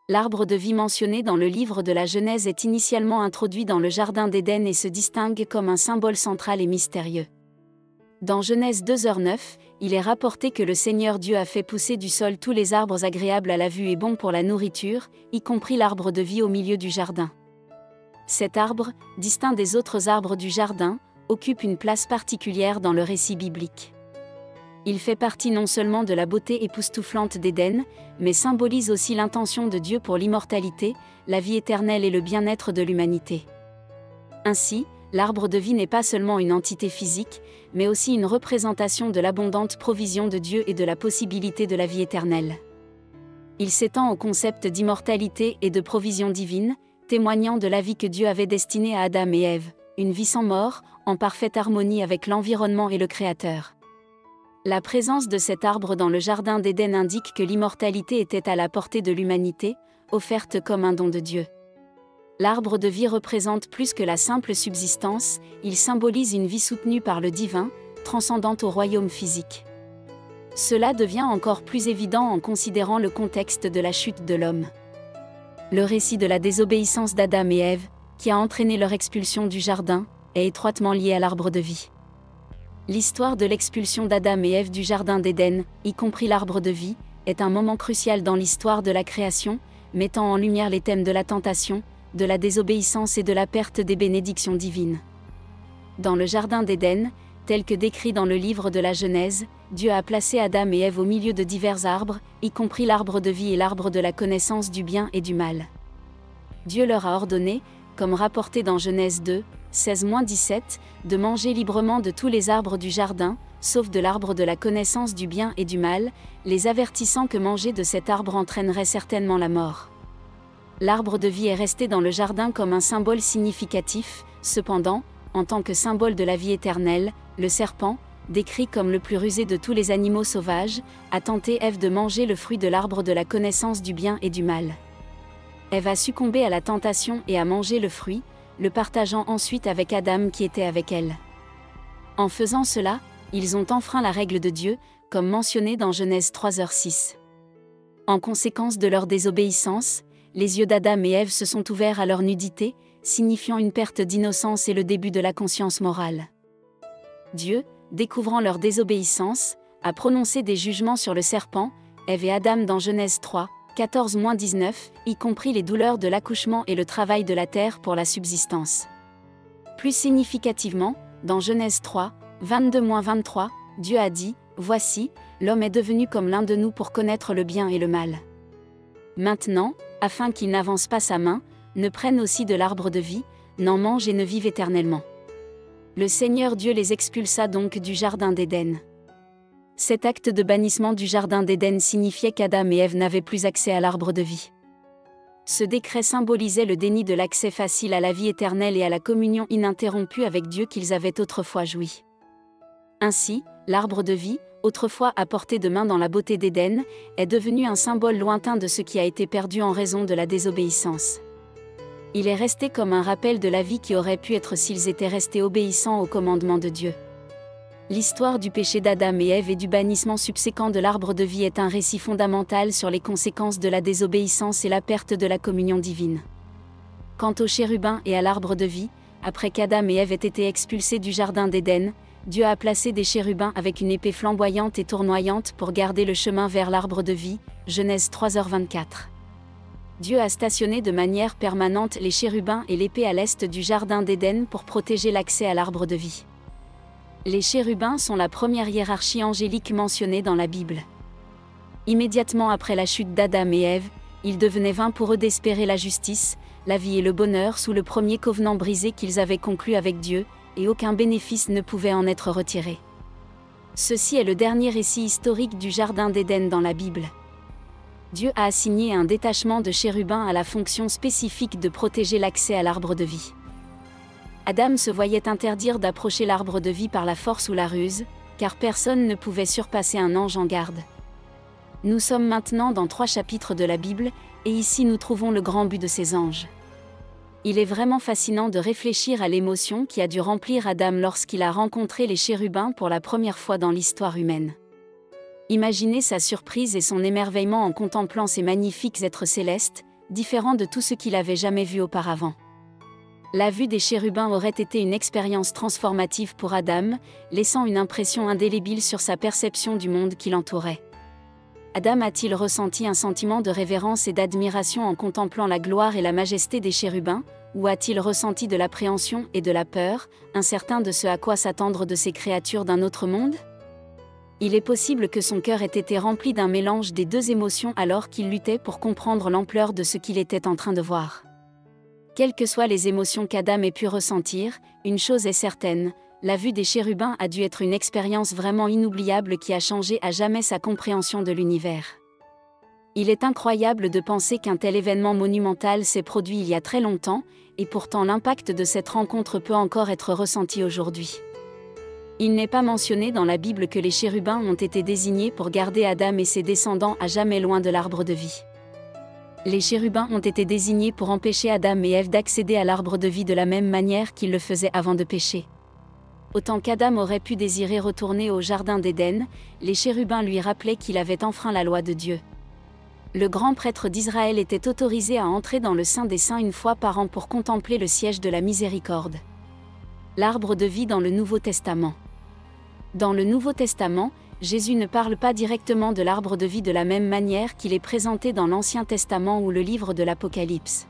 L'arbre de vie mentionné dans le livre de la Genèse est initialement introduit dans le jardin d'Éden et se distingue comme un symbole central et mystérieux. Dans Genèse 2:9, il est rapporté que le Seigneur Dieu a fait pousser du sol tous les arbres agréables à la vue et bons pour la nourriture, y compris l'arbre de vie au milieu du jardin. Cet arbre, distinct des autres arbres du jardin, occupe une place particulière dans le récit biblique. Il fait partie non seulement de la beauté époustouflante d'Éden, mais symbolise aussi l'intention de Dieu pour l'immortalité, la vie éternelle et le bien-être de l'humanité. Ainsi, l'arbre de vie n'est pas seulement une entité physique, mais aussi une représentation de l'abondante provision de Dieu et de la possibilité de la vie éternelle. Il s'étend au concept d'immortalité et de provision divine, témoignant de la vie que Dieu avait destinée à Adam et Ève, une vie sans mort, en parfaite harmonie avec l'environnement et le Créateur. La présence de cet arbre dans le jardin d'Éden indique que l'immortalité était à la portée de l'humanité, offerte comme un don de Dieu. L'arbre de vie représente plus que la simple subsistance, il symbolise une vie soutenue par le divin, transcendante au royaume physique. Cela devient encore plus évident en considérant le contexte de la chute de l'homme. Le récit de la désobéissance d'Adam et Ève, qui a entraîné leur expulsion du jardin, est étroitement lié à l'arbre de vie. L'histoire de l'expulsion d'Adam et Ève du jardin d'Éden, y compris l'arbre de vie, est un moment crucial dans l'histoire de la création, mettant en lumière les thèmes de la tentation, de la désobéissance et de la perte des bénédictions divines. Dans le jardin d'Éden, tel que décrit dans le livre de la Genèse, Dieu a placé Adam et Ève au milieu de divers arbres, y compris l'arbre de vie et l'arbre de la connaissance du bien et du mal. Dieu leur a ordonné, comme rapporté dans Genèse 2, 16-17, de manger librement de tous les arbres du jardin, sauf de l'arbre de la connaissance du bien et du mal, les avertissant que manger de cet arbre entraînerait certainement la mort. L'arbre de vie est resté dans le jardin comme un symbole significatif, cependant, en tant que symbole de la vie éternelle, le serpent, décrit comme le plus rusé de tous les animaux sauvages, a tenté Ève de manger le fruit de l'arbre de la connaissance du bien et du mal. Ève a succombé à la tentation et a mangé le fruit, le partageant ensuite avec Adam qui était avec elle. En faisant cela, ils ont enfreint la règle de Dieu, comme mentionné dans Genèse 3:6. En conséquence de leur désobéissance, les yeux d'Adam et Ève se sont ouverts à leur nudité, signifiant une perte d'innocence et le début de la conscience morale. Dieu, découvrant leur désobéissance, a prononcé des jugements sur le serpent, Ève et Adam dans Genèse 3, 14-19, y compris les douleurs de l'accouchement et le travail de la terre pour la subsistance. Plus significativement, dans Genèse 3, 22-23, Dieu a dit, « Voici, l'homme est devenu comme l'un de nous pour connaître le bien et le mal. Maintenant, afin qu'il n'avance pas sa main, ne prenne aussi de l'arbre de vie, n'en mange et ne vive éternellement. » Le Seigneur Dieu les expulsa donc du jardin d'Éden. Cet acte de bannissement du jardin d'Éden signifiait qu'Adam et Ève n'avaient plus accès à l'arbre de vie. Ce décret symbolisait le déni de l'accès facile à la vie éternelle et à la communion ininterrompue avec Dieu qu'ils avaient autrefois joui. Ainsi, l'arbre de vie, autrefois à portée de main dans la beauté d'Éden, est devenu un symbole lointain de ce qui a été perdu en raison de la désobéissance. Il est resté comme un rappel de la vie qui aurait pu être s'ils étaient restés obéissants aux commandements de Dieu. L'histoire du péché d'Adam et Ève et du bannissement subséquent de l'arbre de vie est un récit fondamental sur les conséquences de la désobéissance et la perte de la communion divine. Quant aux chérubins et à l'arbre de vie, après qu'Adam et Ève aient été expulsés du jardin d'Éden, Dieu a placé des chérubins avec une épée flamboyante et tournoyante pour garder le chemin vers l'arbre de vie, Genèse 3h24. Dieu a stationné de manière permanente les chérubins et l'épée à l'est du jardin d'Éden pour protéger l'accès à l'arbre de vie. Les chérubins sont la première hiérarchie angélique mentionnée dans la Bible. Immédiatement après la chute d'Adam et Ève, il devenait vain pour eux d'espérer la justice, la vie et le bonheur sous le premier covenant brisé qu'ils avaient conclu avec Dieu, et aucun bénéfice ne pouvait en être retiré. Ceci est le dernier récit historique du jardin d'Éden dans la Bible. Dieu a assigné un détachement de chérubins à la fonction spécifique de protéger l'accès à l'arbre de vie. Adam se voyait interdire d'approcher l'arbre de vie par la force ou la ruse, car personne ne pouvait surpasser un ange en garde. Nous sommes maintenant dans 3 chapitres de la Bible, et ici nous trouvons le grand but de ces anges. Il est vraiment fascinant de réfléchir à l'émotion qui a dû remplir Adam lorsqu'il a rencontré les chérubins pour la première fois dans l'histoire humaine. Imaginez sa surprise et son émerveillement en contemplant ces magnifiques êtres célestes, différent de tout ce qu'il avait jamais vu auparavant. La vue des chérubins aurait été une expérience transformative pour Adam, laissant une impression indélébile sur sa perception du monde qui l'entourait. Adam a-t-il ressenti un sentiment de révérence et d'admiration en contemplant la gloire et la majesté des chérubins, ou a-t-il ressenti de l'appréhension et de la peur, incertain de ce à quoi s'attendre de ces créatures d'un autre monde ? Il est possible que son cœur ait été rempli d'un mélange des deux émotions alors qu'il luttait pour comprendre l'ampleur de ce qu'il était en train de voir. Quelles que soient les émotions qu'Adam ait pu ressentir, une chose est certaine, la vue des chérubins a dû être une expérience vraiment inoubliable qui a changé à jamais sa compréhension de l'univers. Il est incroyable de penser qu'un tel événement monumental s'est produit il y a très longtemps, et pourtant l'impact de cette rencontre peut encore être ressenti aujourd'hui. Il n'est pas mentionné dans la Bible que les chérubins ont été désignés pour garder Adam et ses descendants à jamais loin de l'arbre de vie. Les chérubins ont été désignés pour empêcher Adam et Ève d'accéder à l'arbre de vie de la même manière qu'ils le faisaient avant de pécher. Autant qu'Adam aurait pu désirer retourner au jardin d'Éden, les chérubins lui rappelaient qu'il avait enfreint la loi de Dieu. Le grand prêtre d'Israël était autorisé à entrer dans le Saint des Saints une fois par an pour contempler le siège de la miséricorde. L'arbre de vie dans le Nouveau Testament. Dans le Nouveau Testament, Jésus ne parle pas directement de l'arbre de vie de la même manière qu'il est présenté dans l'Ancien Testament ou le livre de l'Apocalypse.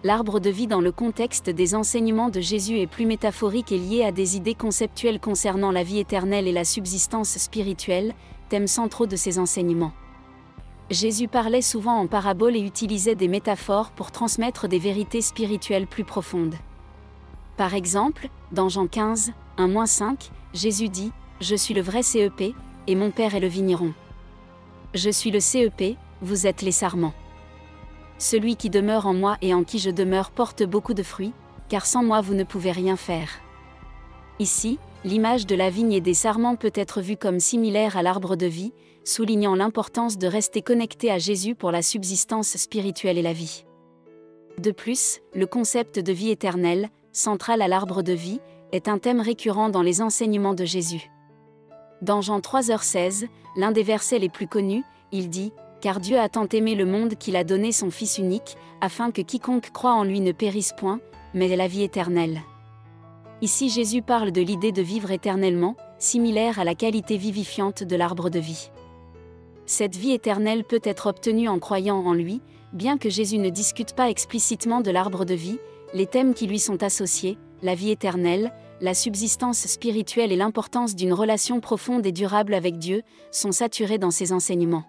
L'arbre de vie dans le contexte des enseignements de Jésus est plus métaphorique et lié à des idées conceptuelles concernant la vie éternelle et la subsistance spirituelle, thèmes centraux de ses enseignements. Jésus parlait souvent en paraboles et utilisait des métaphores pour transmettre des vérités spirituelles plus profondes. Par exemple, dans Jean 15, 1-5, Jésus dit « Je suis le vrai CEP, et mon Père est le vigneron. Je suis le CEP, vous êtes les sarments. Celui qui demeure en moi et en qui je demeure porte beaucoup de fruits, car sans moi vous ne pouvez rien faire. » Ici, l'image de la vigne et des sarments peut être vue comme similaire à l'arbre de vie, soulignant l'importance de rester connecté à Jésus pour la subsistance spirituelle et la vie. De plus, le concept de vie éternelle, central à l'arbre de vie, est un thème récurrent dans les enseignements de Jésus. Dans Jean 3h16, l'un des versets les plus connus, il dit « Car Dieu a tant aimé le monde qu'il a donné son Fils unique, afin que quiconque croit en lui ne périsse point, mais ait la vie éternelle. » Ici Jésus parle de l'idée de vivre éternellement, similaire à la qualité vivifiante de l'arbre de vie. Cette vie éternelle peut être obtenue en croyant en lui, bien que Jésus ne discute pas explicitement de l'arbre de vie, les thèmes qui lui sont associés, la vie éternelle, la subsistance spirituelle et l'importance d'une relation profonde et durable avec Dieu, sont saturés dans ses enseignements.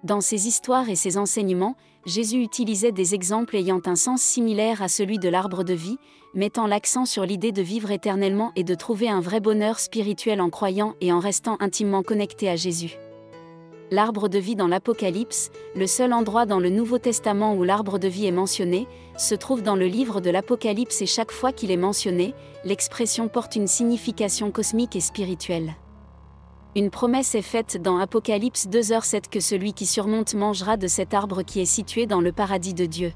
Dans ses histoires et ses enseignements, Jésus utilisait des exemples ayant un sens similaire à celui de l'arbre de vie, mettant l'accent sur l'idée de vivre éternellement et de trouver un vrai bonheur spirituel en croyant et en restant intimement connecté à Jésus. L'arbre de vie dans l'Apocalypse, le seul endroit dans le Nouveau Testament où l'arbre de vie est mentionné, se trouve dans le livre de l'Apocalypse et chaque fois qu'il est mentionné, l'expression porte une signification cosmique et spirituelle. Une promesse est faite dans Apocalypse 2h7 que celui qui surmonte mangera de cet arbre qui est situé dans le paradis de Dieu.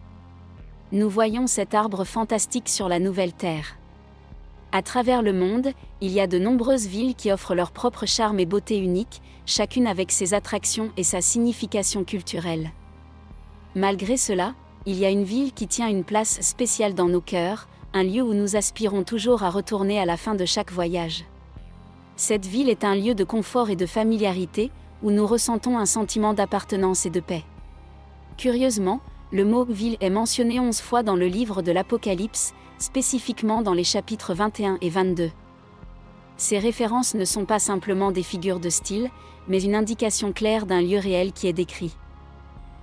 Nous voyons cet arbre fantastique sur la nouvelle terre. À travers le monde, il y a de nombreuses villes qui offrent leur propre charme et beauté unique, chacune avec ses attractions et sa signification culturelle. Malgré cela, il y a une ville qui tient une place spéciale dans nos cœurs, un lieu où nous aspirons toujours à retourner à la fin de chaque voyage. Cette ville est un lieu de confort et de familiarité, où nous ressentons un sentiment d'appartenance et de paix. Curieusement, le mot « ville » est mentionné 11 fois dans le livre de l'Apocalypse, spécifiquement dans les chapitres 21 et 22. Ces références ne sont pas simplement des figures de style, mais une indication claire d'un lieu réel qui est décrit.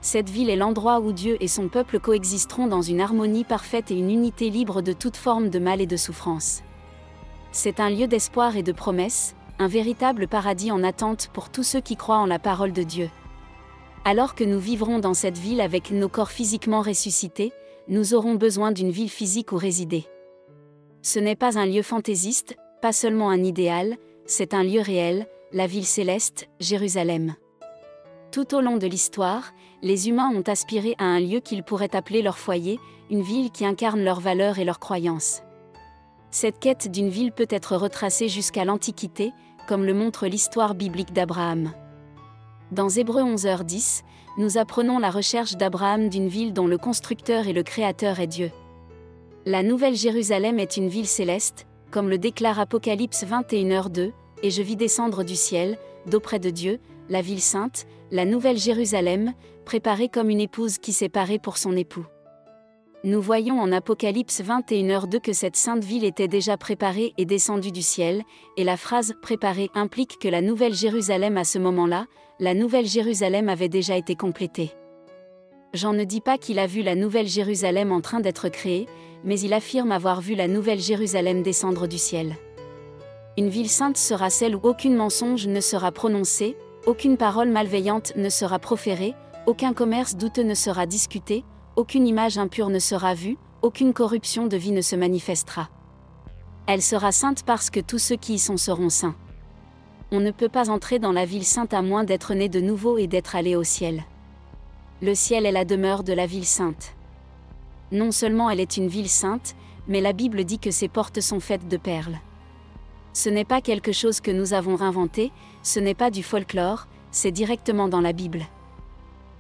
Cette ville est l'endroit où Dieu et son peuple coexisteront dans une harmonie parfaite et une unité libre de toute forme de mal et de souffrance. C'est un lieu d'espoir et de promesse, un véritable paradis en attente pour tous ceux qui croient en la parole de Dieu. Alors que nous vivrons dans cette ville avec nos corps physiquement ressuscités, nous aurons besoin d'une ville physique où résider. Ce n'est pas un lieu fantaisiste, pas seulement un idéal, c'est un lieu réel, la ville céleste, Jérusalem. Tout au long de l'histoire, les humains ont aspiré à un lieu qu'ils pourraient appeler leur foyer, une ville qui incarne leurs valeurs et leurs croyances. Cette quête d'une ville peut être retracée jusqu'à l'Antiquité, comme le montre l'histoire biblique d'Abraham. Dans Hébreux 11h10, nous apprenons la recherche d'Abraham d'une ville dont le constructeur et le créateur est Dieu. La Nouvelle Jérusalem est une ville céleste, comme le déclare Apocalypse 21h2, et je vis descendre du ciel, d'auprès de Dieu, la ville sainte, la Nouvelle Jérusalem, préparée comme une épouse qui s'est parée pour son époux. Nous voyons en Apocalypse 21h2 que cette sainte ville était déjà préparée et descendue du ciel, et la phrase « préparée » implique que la Nouvelle Jérusalem à ce moment-là, la Nouvelle Jérusalem avait déjà été complétée. Jean ne dit pas qu'il a vu la Nouvelle Jérusalem en train d'être créée, mais il affirme avoir vu la Nouvelle Jérusalem descendre du ciel. Une ville sainte sera celle où aucun mensonge ne sera prononcé, aucune parole malveillante ne sera proférée, aucun commerce douteux ne sera discuté, aucune image impure ne sera vue, aucune corruption de vie ne se manifestera. Elle sera sainte parce que tous ceux qui y sont seront saints. On ne peut pas entrer dans la ville sainte à moins d'être né de nouveau et d'être allé au ciel. Le ciel est la demeure de la ville sainte. Non seulement elle est une ville sainte, mais la Bible dit que ses portes sont faites de perles. Ce n'est pas quelque chose que nous avons inventé, ce n'est pas du folklore, c'est directement dans la Bible.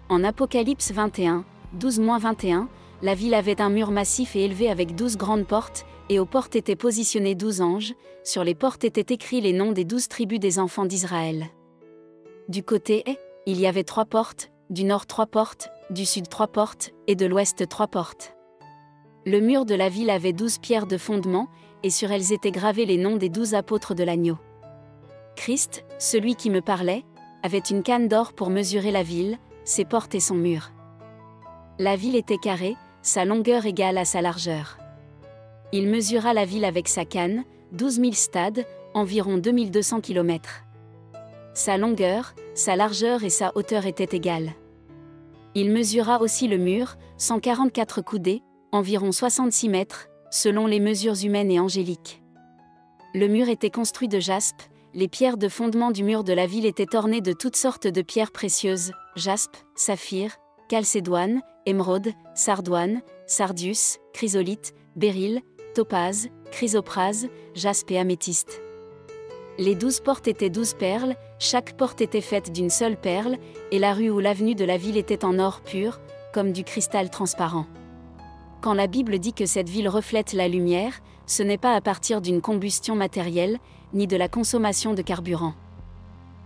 En Apocalypse 21, 12-21, la ville avait un mur massif et élevé avec 12 grandes portes, et aux portes étaient positionnés 12 anges, sur les portes étaient écrits les noms des 12 tribus des enfants d'Israël. Du côté est, il y avait 3 portes, du nord 3 portes, du sud 3 portes, et de l'ouest 3 portes. Le mur de la ville avait 12 pierres de fondement, et sur elles étaient gravés les noms des 12 apôtres de l'agneau. Christ, celui qui me parlait, avait une canne d'or pour mesurer la ville, ses portes et son mur. La ville était carrée, sa longueur égale à sa largeur. Il mesura la ville avec sa canne, 12 000 stades, environ 2200 km. Sa longueur, sa largeur et sa hauteur étaient égales. Il mesura aussi le mur, 144 coudées, environ 66 mètres, selon les mesures humaines et angéliques. Le mur était construit de jaspe, les pierres de fondement du mur de la ville étaient ornées de toutes sortes de pierres précieuses, jaspe, saphir, calcédoine, émeraude, sardoine, sardius, chrysolite, béryl, topaze, chrysoprase, jaspe et améthyste. Les 12 portes étaient 12 perles, chaque porte était faite d'une seule perle, et la rue ou l'avenue de la ville était en or pur, comme du cristal transparent. Quand la Bible dit que cette ville reflète la lumière, ce n'est pas à partir d'une combustion matérielle, ni de la consommation de carburant.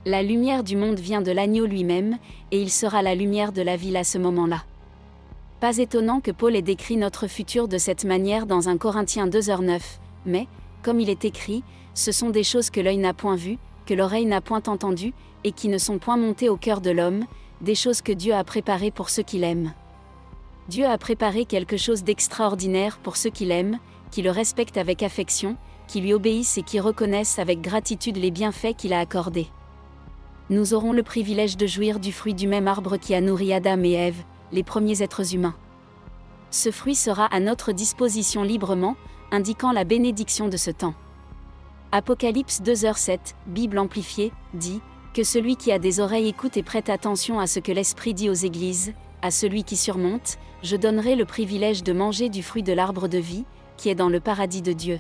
La lumière du monde vient de l'agneau lui-même, et il sera la lumière de la ville à ce moment-là. Pas étonnant que Paul ait décrit notre futur de cette manière dans 1 Corinthiens 2h9, mais, comme il est écrit, ce sont des choses que l'œil n'a point vues, que l'oreille n'a point entendues, et qui ne sont point montées au cœur de l'homme, des choses que Dieu a préparées pour ceux qui l'aiment. Dieu a préparé quelque chose d'extraordinaire pour ceux qui l'aiment, qui le respectent avec affection, qui lui obéissent et qui reconnaissent avec gratitude les bienfaits qu'il a accordés. Nous aurons le privilège de jouir du fruit du même arbre qui a nourri Adam et Ève, les premiers êtres humains. Ce fruit sera à notre disposition librement, indiquant la bénédiction de ce temps. Apocalypse 2h7, Bible amplifiée, dit « Que celui qui a des oreilles écoute et prête attention à ce que l'Esprit dit aux églises, à celui qui surmonte, je donnerai le privilège de manger du fruit de l'arbre de vie, qui est dans le paradis de Dieu. »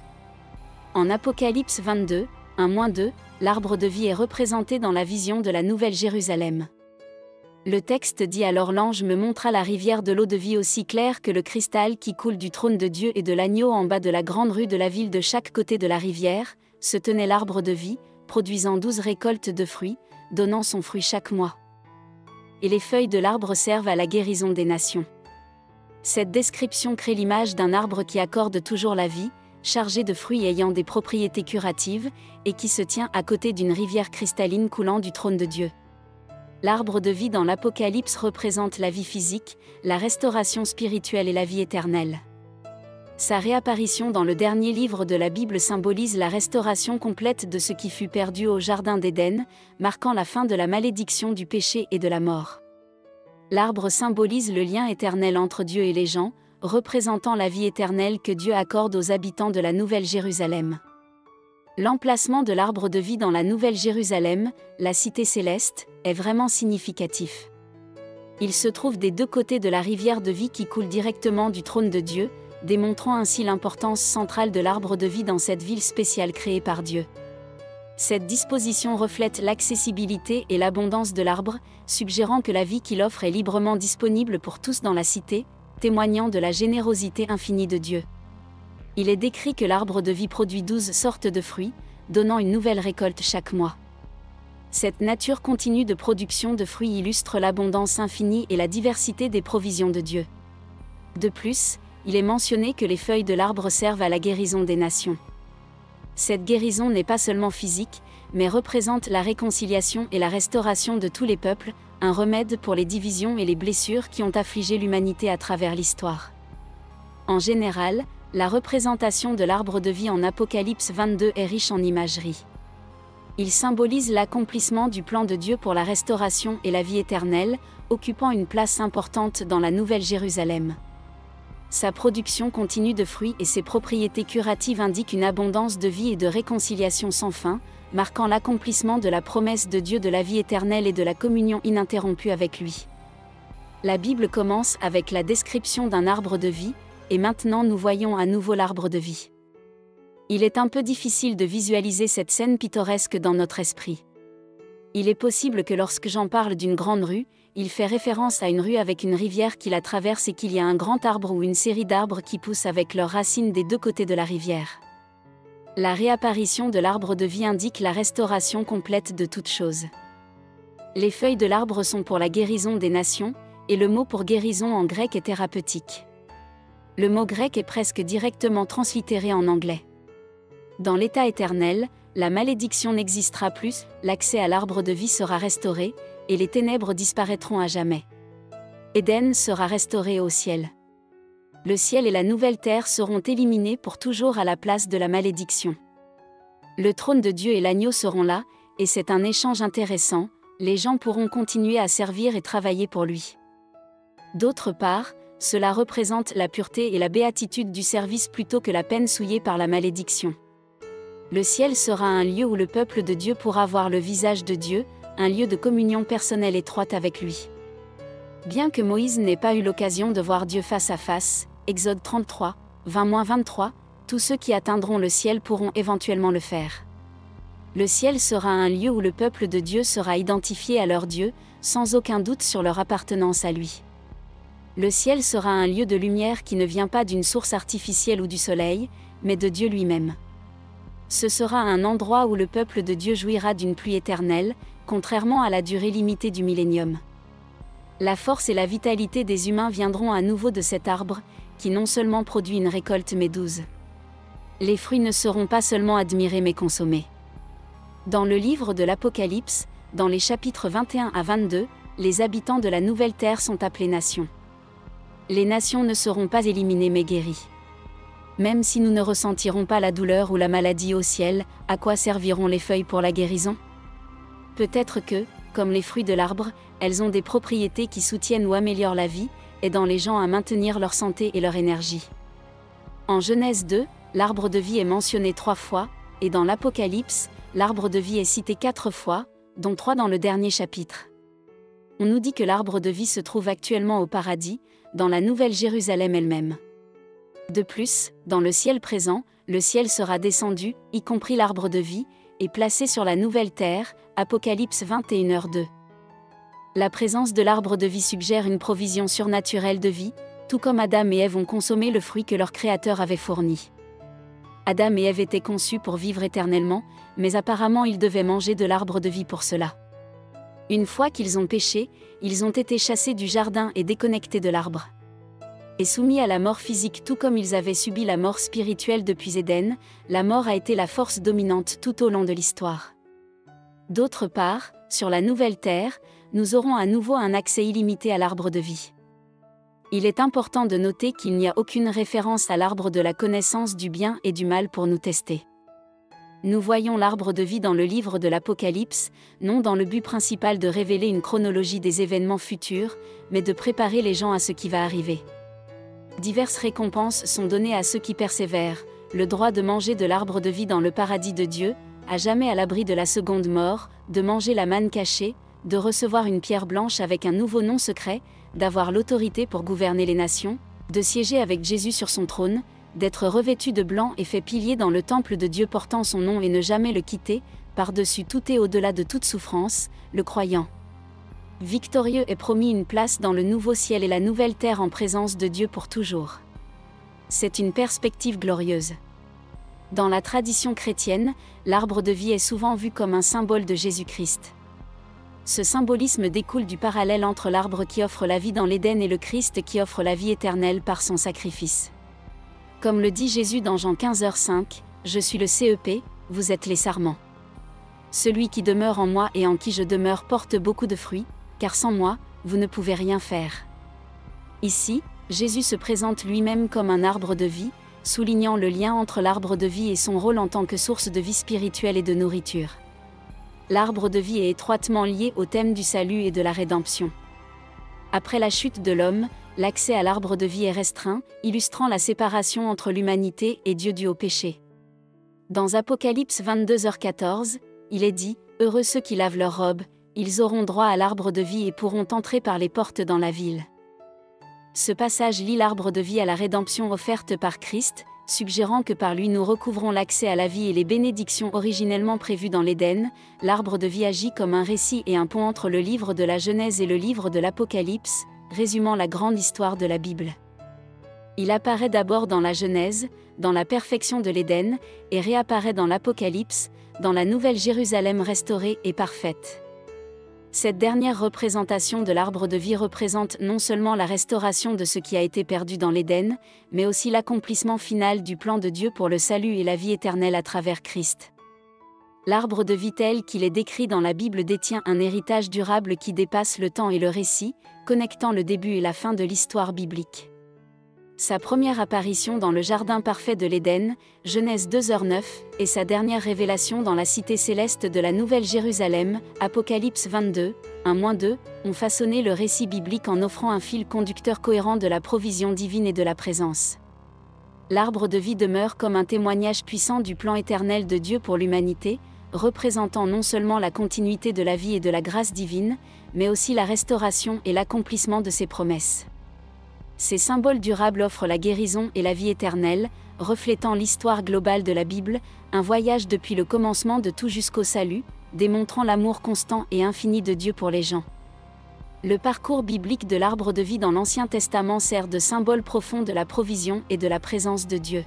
En Apocalypse 22, 1-2, l'arbre de vie est représenté dans la vision de la Nouvelle Jérusalem. Le texte dit alors l'ange me montra la rivière de l'eau de vie aussi claire que le cristal qui coule du trône de Dieu et de l'agneau en bas de la grande rue de la ville de chaque côté de la rivière, se tenait l'arbre de vie, produisant 12 récoltes de fruits, donnant son fruit chaque mois. Et les feuilles de l'arbre servent à la guérison des nations. Cette description crée l'image d'un arbre qui accorde toujours la vie, chargé de fruits ayant des propriétés curatives, et qui se tient à côté d'une rivière cristalline coulant du trône de Dieu. L'arbre de vie dans l'Apocalypse représente la vie physique, la restauration spirituelle et la vie éternelle. Sa réapparition dans le dernier livre de la Bible symbolise la restauration complète de ce qui fut perdu au Jardin d'Éden, marquant la fin de la malédiction du péché et de la mort. L'arbre symbolise le lien éternel entre Dieu et les gens, représentant la vie éternelle que Dieu accorde aux habitants de la Nouvelle Jérusalem. L'emplacement de l'arbre de vie dans la Nouvelle Jérusalem, la cité céleste, est vraiment significatif. Il se trouve des deux côtés de la rivière de vie qui coule directement du trône de Dieu, démontrant ainsi l'importance centrale de l'arbre de vie dans cette ville spéciale créée par Dieu. Cette disposition reflète l'accessibilité et l'abondance de l'arbre, suggérant que la vie qu'il offre est librement disponible pour tous dans la cité, témoignant de la générosité infinie de Dieu. Il est décrit que l'arbre de vie produit 12 sortes de fruits, donnant une nouvelle récolte chaque mois. Cette nature continue de production de fruits illustre l'abondance infinie et la diversité des provisions de Dieu. De plus, il est mentionné que les feuilles de l'arbre servent à la guérison des nations. Cette guérison n'est pas seulement physique, mais représente la réconciliation et la restauration de tous les peuples, un remède pour les divisions et les blessures qui ont affligé l'humanité à travers l'histoire. En général, la représentation de l'arbre de vie en Apocalypse 22 est riche en imagerie. Il symbolise l'accomplissement du plan de Dieu pour la restauration et la vie éternelle, occupant une place importante dans la Nouvelle Jérusalem. Sa production continue de fruits et ses propriétés curatives indiquent une abondance de vie et de réconciliation sans fin, marquant l'accomplissement de la promesse de Dieu de la vie éternelle et de la communion ininterrompue avec lui. La Bible commence avec la description d'un arbre de vie, et maintenant nous voyons à nouveau l'arbre de vie. Il est un peu difficile de visualiser cette scène pittoresque dans notre esprit. Il est possible que lorsque Jean parle d'une grande rue, il fait référence à une rue avec une rivière qui la traverse et qu'il y a un grand arbre ou une série d'arbres qui poussent avec leurs racines des deux côtés de la rivière. La réapparition de l'arbre de vie indique la restauration complète de toutes choses. Les feuilles de l'arbre sont pour la guérison des nations, et le mot pour guérison en grec est thérapeutique. Le mot grec est presque directement translittéré en anglais. Dans l'état éternel, la malédiction n'existera plus, l'accès à l'arbre de vie sera restauré, et les ténèbres disparaîtront à jamais. Éden sera restauré au ciel. Le ciel et la nouvelle terre seront éliminés pour toujours à la place de la malédiction. Le trône de Dieu et l'agneau seront là, et c'est un échange intéressant, les gens pourront continuer à servir et travailler pour lui. D'autre part, cela représente la pureté et la béatitude du service plutôt que la peine souillée par la malédiction. Le ciel sera un lieu où le peuple de Dieu pourra voir le visage de Dieu, un lieu de communion personnelle étroite avec lui. Bien que Moïse n'ait pas eu l'occasion de voir Dieu face à face, Exode 33, 20-23, tous ceux qui atteindront le ciel pourront éventuellement le faire. Le ciel sera un lieu où le peuple de Dieu sera identifié à leur Dieu, sans aucun doute sur leur appartenance à lui. Le ciel sera un lieu de lumière qui ne vient pas d'une source artificielle ou du soleil, mais de Dieu lui-même. Ce sera un endroit où le peuple de Dieu jouira d'une pluie éternelle, contrairement à la durée limitée du millénium. La force et la vitalité des humains viendront à nouveau de cet arbre, qui non seulement produit une récolte mais 12. Les fruits ne seront pas seulement admirés mais consommés. Dans le livre de l'Apocalypse, dans les chapitres 21 à 22, les habitants de la nouvelle terre sont appelés nations. Les nations ne seront pas éliminées mais guéries. Même si nous ne ressentirons pas la douleur ou la maladie au ciel, à quoi serviront les feuilles pour la guérison ? Peut-être que, comme les fruits de l'arbre, elles ont des propriétés qui soutiennent ou améliorent la vie, aidant les gens à maintenir leur santé et leur énergie. En Genèse 2, l'arbre de vie est mentionné 3 fois, et dans l'Apocalypse, l'arbre de vie est cité 4 fois, dont 3 dans le dernier chapitre. On nous dit que l'arbre de vie se trouve actuellement au paradis, dans la Nouvelle Jérusalem elle-même. De plus, dans le ciel présent, le ciel sera descendu, y compris l'arbre de vie, et placé sur la nouvelle terre, Apocalypse 21h2. La présence de l'arbre de vie suggère une provision surnaturelle de vie, tout comme Adam et Ève ont consommé le fruit que leur Créateur avait fourni. Adam et Ève étaient conçus pour vivre éternellement, mais apparemment ils devaient manger de l'arbre de vie pour cela. Une fois qu'ils ont péché, ils ont été chassés du jardin et déconnectés de l'arbre. Et soumis à la mort physique tout comme ils avaient subi la mort spirituelle depuis Éden, la mort a été la force dominante tout au long de l'histoire. D'autre part, sur la nouvelle terre, nous aurons à nouveau un accès illimité à l'arbre de vie. Il est important de noter qu'il n'y a aucune référence à l'arbre de la connaissance du bien et du mal pour nous tester. Nous voyons l'arbre de vie dans le livre de l'Apocalypse, non dans le but principal de révéler une chronologie des événements futurs, mais de préparer les gens à ce qui va arriver. Diverses récompenses sont données à ceux qui persévèrent, le droit de manger de l'arbre de vie dans le paradis de Dieu, à jamais à l'abri de la seconde mort, de manger la manne cachée, de recevoir une pierre blanche avec un nouveau nom secret, d'avoir l'autorité pour gouverner les nations, de siéger avec Jésus sur son trône, d'être revêtu de blanc et fait pilier dans le temple de Dieu portant son nom et ne jamais le quitter, par-dessus tout et au-delà de toute souffrance, le croyant victorieux est promis une place dans le nouveau ciel et la nouvelle terre en présence de Dieu pour toujours. C'est une perspective glorieuse. Dans la tradition chrétienne, l'arbre de vie est souvent vu comme un symbole de Jésus-Christ. Ce symbolisme découle du parallèle entre l'arbre qui offre la vie dans l'Éden et le Christ qui offre la vie éternelle par son sacrifice. Comme le dit Jésus dans Jean 15h5, « Je suis le CEP, vous êtes les sarments. Celui qui demeure en moi et en qui je demeure porte beaucoup de fruits, car sans moi, vous ne pouvez rien faire. » Ici, Jésus se présente lui-même comme un arbre de vie, soulignant le lien entre l'arbre de vie et son rôle en tant que source de vie spirituelle et de nourriture. L'arbre de vie est étroitement lié au thème du salut et de la rédemption. Après la chute de l'homme, l'accès à l'arbre de vie est restreint, illustrant la séparation entre l'humanité et Dieu due au péché. Dans Apocalypse 22h14, il est dit « Heureux ceux qui lavent leurs robes, ils auront droit à l'arbre de vie et pourront entrer par les portes dans la ville. » Ce passage lie l'arbre de vie à la rédemption offerte par Christ, suggérant que par lui nous recouvrons l'accès à la vie et les bénédictions originellement prévues dans l'Éden. L'arbre de vie agit comme un récit et un pont entre le livre de la Genèse et le livre de l'Apocalypse, résumant la grande histoire de la Bible. Il apparaît d'abord dans la Genèse, dans la perfection de l'Éden, et réapparaît dans l'Apocalypse, dans la nouvelle Jérusalem restaurée et parfaite. Cette dernière représentation de l'arbre de vie représente non seulement la restauration de ce qui a été perdu dans l'Éden, mais aussi l'accomplissement final du plan de Dieu pour le salut et la vie éternelle à travers Christ. L'arbre de vie tel qu'il est décrit dans la Bible détient un héritage durable qui dépasse le temps et le récit, connectant le début et la fin de l'histoire biblique. Sa première apparition dans le jardin parfait de l'Éden, Genèse 2h9, et sa dernière révélation dans la cité céleste de la Nouvelle Jérusalem, Apocalypse 22, 1-2, ont façonné le récit biblique en offrant un fil conducteur cohérent de la provision divine et de la présence. L'arbre de vie demeure comme un témoignage puissant du plan éternel de Dieu pour l'humanité, représentant non seulement la continuité de la vie et de la grâce divine, mais aussi la restauration et l'accomplissement de ses promesses. Ces symboles durables offrent la guérison et la vie éternelle, reflétant l'histoire globale de la Bible, un voyage depuis le commencement de tout jusqu'au salut, démontrant l'amour constant et infini de Dieu pour les gens. Le parcours biblique de l'arbre de vie dans l'Ancien Testament sert de symbole profond de la provision et de la présence de Dieu.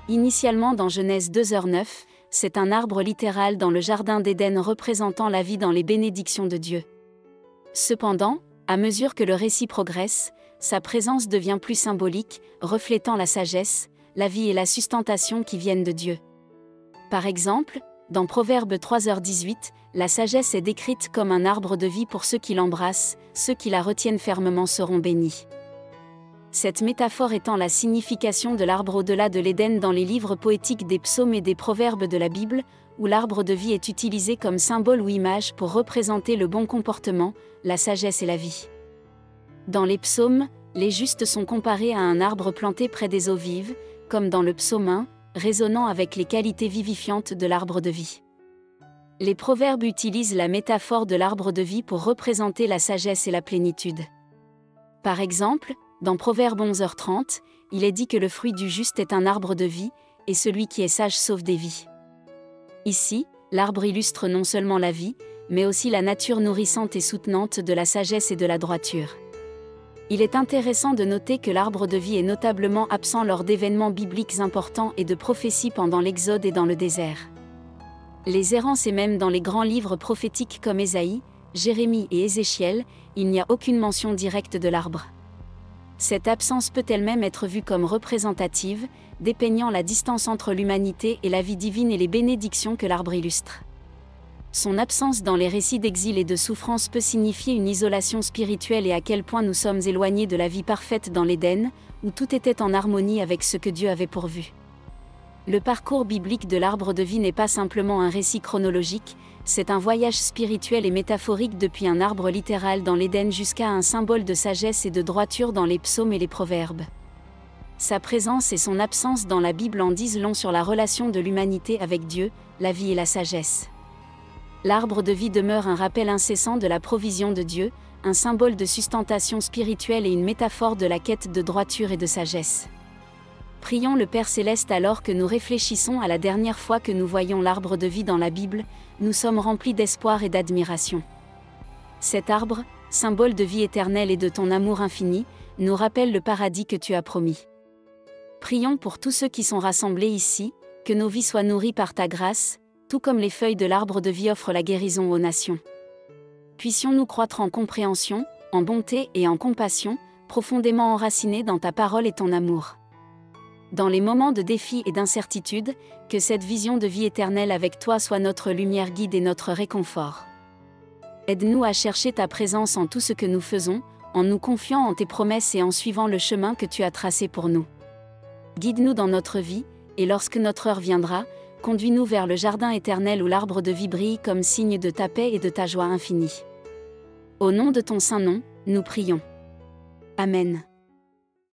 Initialement dans Genèse 2h9, c'est un arbre littéral dans le jardin d'Éden représentant la vie dans les bénédictions de Dieu. Cependant, à mesure que le récit progresse, sa présence devient plus symbolique, reflétant la sagesse, la vie et la sustentation qui viennent de Dieu. Par exemple, dans Proverbe 3h18, la sagesse est décrite comme un arbre de vie pour ceux qui l'embrassent, ceux qui la retiennent fermement seront bénis. Cette métaphore étant la signification de l'arbre au-delà de l'Éden dans les livres poétiques des psaumes et des proverbes de la Bible, où l'arbre de vie est utilisé comme symbole ou image pour représenter le bon comportement, la sagesse et la vie. Dans les psaumes, les justes sont comparés à un arbre planté près des eaux vives, comme dans le psaume 1, résonnant avec les qualités vivifiantes de l'arbre de vie. Les proverbes utilisent la métaphore de l'arbre de vie pour représenter la sagesse et la plénitude. Par exemple, dans Proverbe 11h30, il est dit que le fruit du juste est un arbre de vie, et celui qui est sage sauve des vies. Ici, l'arbre illustre non seulement la vie, mais aussi la nature nourrissante et soutenante de la sagesse et de la droiture. Il est intéressant de noter que l'arbre de vie est notablement absent lors d'événements bibliques importants et de prophéties pendant l'Exode et dans le désert. Les errances et même dans les grands livres prophétiques comme Ésaïe, Jérémie et Ézéchiel, il n'y a aucune mention directe de l'arbre. Cette absence peut elle-même être vue comme représentative, dépeignant la distance entre l'humanité et la vie divine et les bénédictions que l'arbre illustre. Son absence dans les récits d'exil et de souffrance peut signifier une isolation spirituelle et à quel point nous sommes éloignés de la vie parfaite dans l'Éden, où tout était en harmonie avec ce que Dieu avait pourvu. Le parcours biblique de l'arbre de vie n'est pas simplement un récit chronologique, c'est un voyage spirituel et métaphorique depuis un arbre littéral dans l'Éden jusqu'à un symbole de sagesse et de droiture dans les psaumes et les proverbes. Sa présence et son absence dans la Bible en disent long sur la relation de l'humanité avec Dieu, la vie et la sagesse. L'arbre de vie demeure un rappel incessant de la provision de Dieu, un symbole de sustentation spirituelle et une métaphore de la quête de droiture et de sagesse. Prions le Père Céleste. Alors que nous réfléchissons à la dernière fois que nous voyons l'arbre de vie dans la Bible, nous sommes remplis d'espoir et d'admiration. Cet arbre, symbole de vie éternelle et de ton amour infini, nous rappelle le paradis que tu as promis. Prions pour tous ceux qui sont rassemblés ici, que nos vies soient nourries par ta grâce, tout comme les feuilles de l'arbre de vie offrent la guérison aux nations. Puissions-nous croître en compréhension, en bonté et en compassion, profondément enracinés dans ta parole et ton amour. Dans les moments de défi et d'incertitude, que cette vision de vie éternelle avec toi soit notre lumière guide et notre réconfort. Aide-nous à chercher ta présence en tout ce que nous faisons, en nous confiant en tes promesses et en suivant le chemin que tu as tracé pour nous. Guide-nous dans notre vie, et lorsque notre heure viendra, conduis-nous vers le jardin éternel où l'arbre de vie brille comme signe de ta paix et de ta joie infinie. Au nom de ton saint nom, nous prions. Amen.